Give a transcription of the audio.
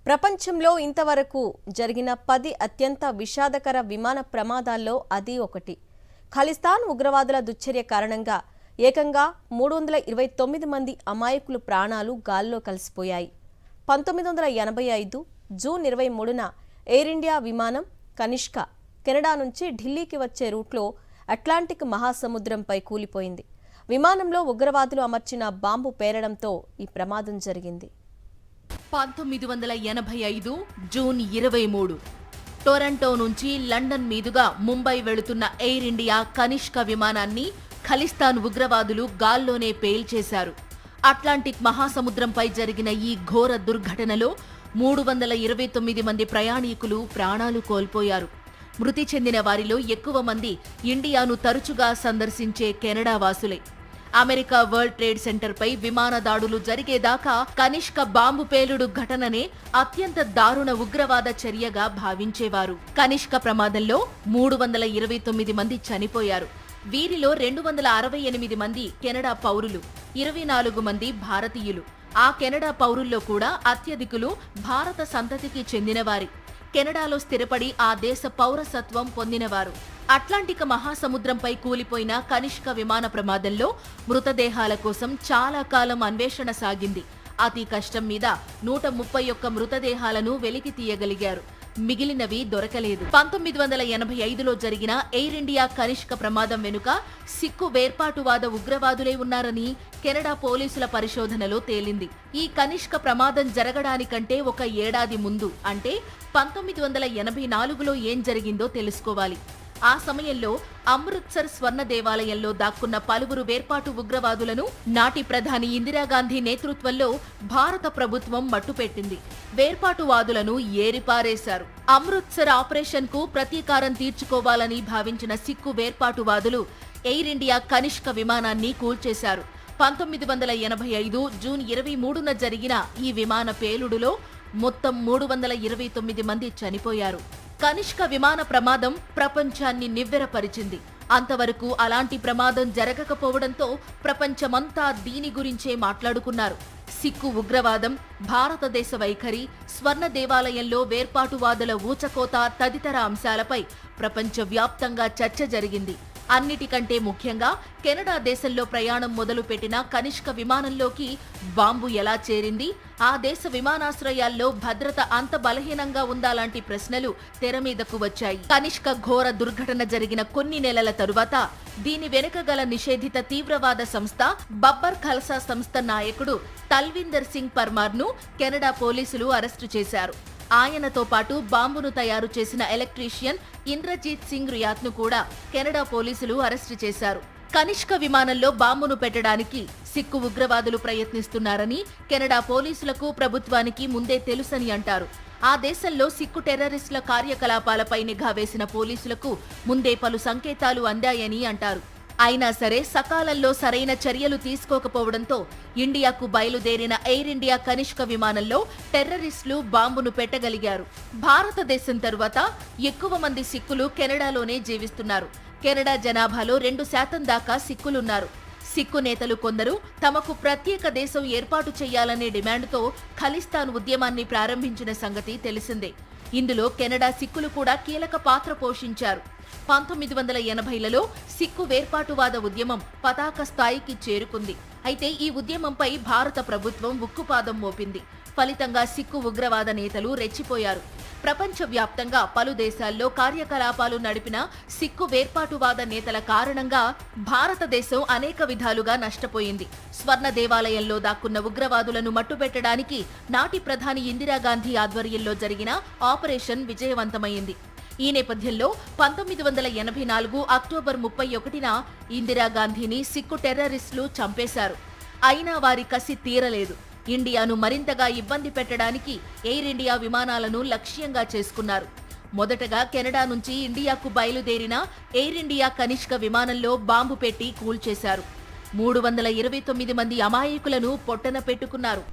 ప్రపంచంలో ఇంతవరకు జరిగిన 10 అత్యంత విషాదకర విమాన ప్రమాదాల్లో అది ఒకటి. ఖలిస్తాన్ ఉగ్రవాదుల దుశ్చర్య కారణంగా ఏకంగా 329 మంది అమాయకుల ప్రాణాలు గాల్లో కలిసిపోయాయి. 1985 జూన్ 23న ఎయిర్ ఇండియా విమానం కనిష్క కెనడా నుంచి ఢిల్లీకి వచ్చే రూట్లో అట్లాంటిక్ మహాసముద్రంపై కూలిపోయింది. విమానంలో ఉగ్రవాదులు అమర్చిన బాంబు పేలడంతో ఈ ప్రమాదం జరిగింది. 1985 జూన్ 23 టొరంటో నుంచి లండన్ మీదుగా ముంబై వెళుతున్న ఎయిర్ ఇండియా కనిష్క విమానాన్ని ఖలిస్తాన్ ఉగ్రవాదులు గాల్లోనే పేల్చేశారు. అట్లాంటిక్ మహాసముద్రంపై జరిగిన ఈ ఘోర దుర్ఘటనలో 329 మంది ప్రయాణికులు ప్రాణాలు కోల్పోయారు. మృతి చెందిన వారిలో ఎక్కువ మంది ఇండియాను తరచుగా సందర్శించే కెనడా వాసులే. అమెరికా వరల్డ్ ట్రేడ్ సెంటర్పై విమాన దాడులు జరిగేదాకా కనిష్క బాంబు పేలుడు ఘటననే అత్యంత దారుణ ఉగ్రవాద చర్యగా భావించేవారు. కనిష్క ప్రమాదంలో 329 మంది చనిపోయారు. వీరిలో 268 మంది కెనడా పౌరులు, 24 మంది భారతీయులు. ఆ కెనడా పౌరుల్లో కూడా అత్యధికులు భారత సంతతికి చెందినవారి. కెనడాలో స్థిరపడి ఆ దేశ పౌరసత్వం పొందినవారు. అట్లాంటిక్ మహాసముద్రంపై కూలిపోయిన కనిష్క విమాన ప్రమాదంలో మృతదేహాల కోసం చాలా కాలం అన్వేషణ సాగింది. అతి కష్టం మీద 131 మృతదేహాలను వెలికి తీయగలిగారు. మిగిలినవి దొరకలేదు. 1985లో జరిగిన ఎయిర్ ఇండియా కనిష్క ప్రమాదం వెనుక సిక్కు వేర్పాటువాద ఉగ్రవాదులే ఉన్నారని కెనడా పోలీసుల పరిశోధనలో తేలింది. ఈ కనిష్క ప్రమాదం జరగడానికంటే ఒక ఏడాది ముందు అంటే 1984లో ఏం జరిగిందో తెలుసుకోవాలి. ఆ సమయంలో అమృత్సర్ స్వర్ణ దేవాలయంలో దాక్కున్న పలువురు వేర్పాటు ఉగ్రవాదులను నాటి ప్రధాని ఇందిరాగాంధీ నేతృత్వంలో భారత ప్రభుత్వం మట్టుపెట్టింది. వేర్పాటువాదులను ఏరిపారేశారు. అమృత్సర్ ఆపరేషన్ కు ప్రతీకారం తీర్చుకోవాలని భావించిన సిక్కు వేర్పాటువాదులు ఎయిర్ ఇండియా కనిష్క విమానాన్ని కూల్చేశారు. 1985 జూన్ 23న జరిగిన ఈ విమాన పేలుడులో మొత్తం 329 మంది చనిపోయారు. కనిష్క విమాన ప్రమాదం ప్రపంచాన్ని నివ్వెరపరిచింది. అంతవరకు అలాంటి ప్రమాదం జరగకపోవడంతో ప్రపంచమంతా దీని గురించే మాట్లాడుకున్నారు. సిక్కు ఉగ్రవాదం, భారతదేశ వైఖరి, స్వర్ణ దేవాలయంలో వేర్పాటువాదుల ఊచకోత తదితర అంశాలపై ప్రపంచవ్యాప్తంగా చర్చ జరిగింది. అన్నిటికంటే ముఖ్యంగా కెనడా దేశంలో ప్రయాణం మొదలుపెట్టిన కనిష్క విమానంలోకి బాంబు ఎలా చేరింది, ఆ దేశ విమానాశ్రయాల్లో భద్రత అంత బలహీనంగా ఉందాలాంటి ప్రశ్నలు తెరమీదకు వచ్చాయి. కనిష్క ఘోర దుర్ఘటన జరిగిన కొన్ని నెలల తరువాత దీని వెనుక గల నిషేధిత తీవ్రవాద సంస్థ బబ్బర్ ఖల్సా సంస్థ నాయకుడు తల్విందర్ సింగ్ పర్మార్ను కెనడా పోలీసులు అరెస్టు చేశారు. ఆయనతో పాటు బాంబును తయారు చేసిన ఎలక్ట్రీషియన్ ఇంద్రజీత్ సింగ్ రియాత్ను కూడా కెనడా పోలీసులు అరెస్టు చేశారు. కనిష్క విమానంలో బాంబును పెట్టడానికి సిక్కు ఉగ్రవాదులు ప్రయత్నిస్తున్నారని కెనడా పోలీసులకు, ప్రభుత్వానికి ముందే తెలుసని అంటారు. ఆ దేశంలో సిక్కు టెర్రరిస్టుల కార్యకలాపాలపై నిఘా వేసిన పోలీసులకు ముందే పలు సంకేతాలు అందాయని అంటారు. అయినా సరే సకాలంలో సరైన చర్యలు తీసుకోకపోవడంతో ఇండియాకు బయలుదేరిన ఎయిర్ ఇండియా కనిష్క విమానంలో టెర్రరిస్టులు బాంబును పెట్టగలిగారు. భారతదేశం తరువాత ఎక్కువ మంది సిక్కులు కెనడాలోనే జీవిస్తున్నారు. కెనడా జనాభాలో 2% దాకా సిక్కులున్నారు. సిక్కు నేతలు కొందరు తమకు ప్రత్యేక దేశం ఏర్పాటు చేయాలనే డిమాండ్తో ఖలిస్తాన్ ఉద్యమాన్ని ప్రారంభించిన సంగతి తెలిసిందే. ఇందులో కెనడా సిక్కులు కూడా కీలక పాత్ర పోషించారు. 1980లలో సిక్కు వేర్పాటువాద ఉద్యమం పతాక స్థాయికి చేరుకుంది. అయితే ఈ ఉద్యమంపై భారత ప్రభుత్వం ఉక్కుపాదం మోపింది. ఫలితంగా సిక్కు ఉగ్రవాద నేతలు రెచ్చిపోయారు. ప్రపంచవ్యాప్తంగా పలు దేశాల్లో కార్యకలాపాలు నడిపిన సిక్కు వేర్పాటువాద నేతల కారణంగా భారతదేశం అనేక విధాలుగా నష్టపోయింది. స్వర్ణ దేవాలయంలో దాక్కున్న ఉగ్రవాదులను మట్టుపెట్టడానికి నాటి ప్రధాని ఇందిరాగాంధీ ఆధ్వర్యంలో జరిగిన ఆపరేషన్ విజయవంతమైంది. ఈ నేపథ్యంలో 1984 అక్టోబర్ 31న ఇందిరాగాంధీని సిక్కు టెర్రరిస్టులు చంపేశారు. అయినా వారి కసి తీరలేదు. ఇండియాను మరింతగా ఇబ్బంది పెట్టడానికి ఎయిర్ ఇండియా విమానాలను లక్ష్యంగా చేసుకున్నారు. మొదటగా కెనడా నుంచి ఇండియాకు బయలుదేరిన ఎయిర్ ఇండియా కనిష్క విమానంలో బాంబు పెట్టి కూల్చేశారు. 329 మంది అమాయకులను పొట్టన పెట్టుకున్నారు.